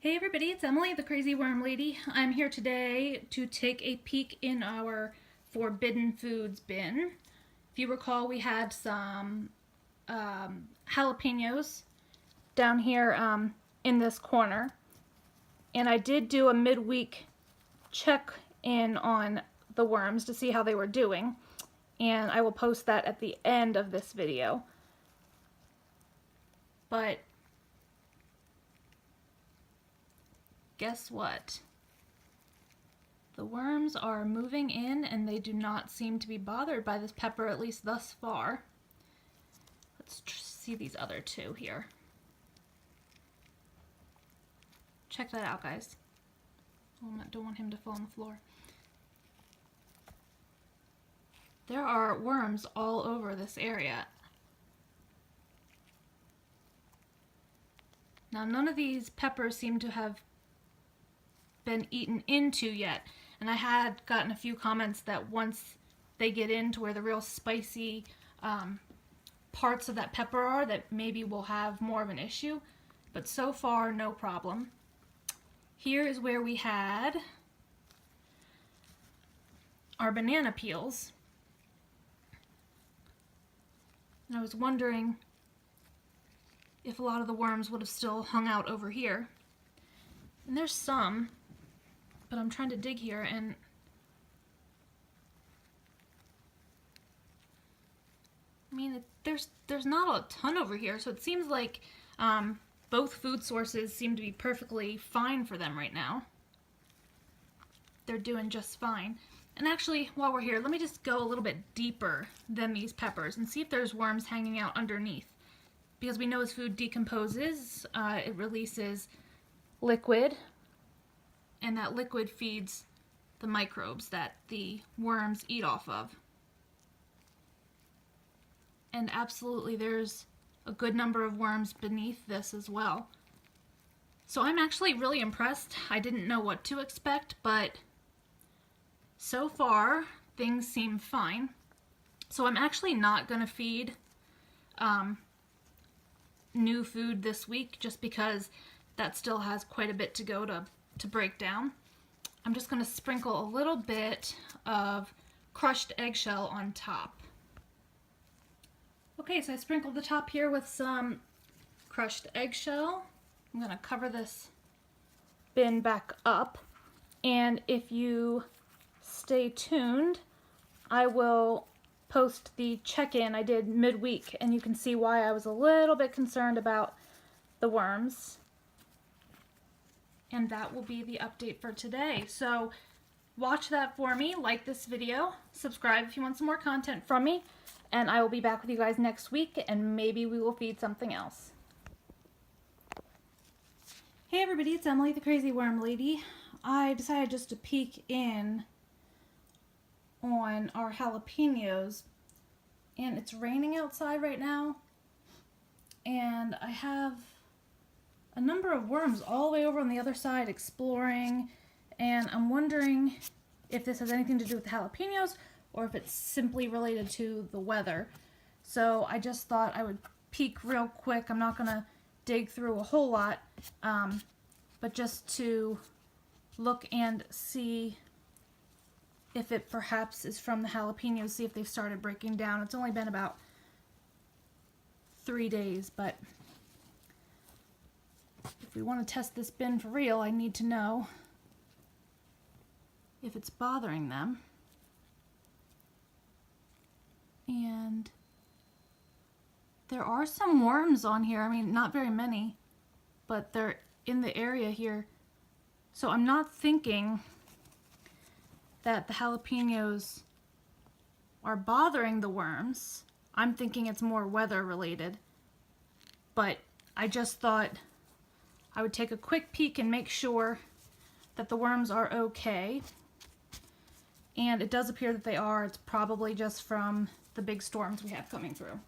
Hey everybody, it's Emily, the Crazy Worm Lady. I'm here today to take a peek in our forbidden foods bin. If you recall, we had some jalapeños down here in this corner. And I did do a midweek check-in on the worms to see how they were doing. And I will post that at the end of this video. But guess what? The worms are moving in and they do not seem to be bothered by this pepper, at least thus far. Let's see these other two here. Check that out, guys. I don't want him to fall on the floor. There are worms all over this area. Now, none of these peppers seem to have been eaten into yet, and I had gotten a few comments that once they get into where the real spicy parts of that pepper are, that maybe we'll have more of an issue, but so far no problem. Here is where we had our banana peels, and I was wondering if a lot of the worms would have still hung out over here, and there's some. But I'm trying to dig here, and I mean, there's not a ton over here, so it seems like both food sources seem to be perfectly fine for them right now. They're doing just fine. And actually, while we're here, let me just go a little bit deeper than these peppers and see if there's worms hanging out underneath. Because we know as food decomposes, it releases liquid, and that liquid feeds the microbes that the worms eat off of. And absolutely there's a good number of worms beneath this as well. So I'm actually really impressed. I didn't know what to expect, but so far things seem fine. So I'm actually not going to feed new food this week just because that still has quite a bit to go to break down. I'm just going to sprinkle a little bit of crushed eggshell on top. Okay, so I sprinkled the top here with some crushed eggshell. I'm going to cover this bin back up, and if you stay tuned, I will post the check-in I did midweek, and you can see why I was a little bit concerned about the worms. And that will be the update for today. So watch that for me, like this video, subscribe if you want some more content from me, and I will be back with you guys next week, and maybe we will feed something else. Hey everybody, it's Emily, the Crazy Worm Lady. I decided just to peek in on our jalapeños, and it's raining outside right now, and I have a number of worms all the way over on the other side exploring, and I'm wondering if this has anything to do with the jalapeños or if it's simply related to the weather. So I just thought I would peek real quick. I'm not gonna dig through a whole lot, but just to look and see if it perhaps is from the jalapeños, see if they've started breaking down. It's only been about 3 days, but if we want to test this bin for real, I need to know if it's bothering them. And there are some worms on here. I mean, not very many, but they're in the area here. So I'm not thinking that the jalapeños are bothering the worms. I'm thinking it's more weather related. But I just thought I would take a quick peek and make sure that the worms are okay. And it does appear that they are. It's probably just from the big storms we have coming through.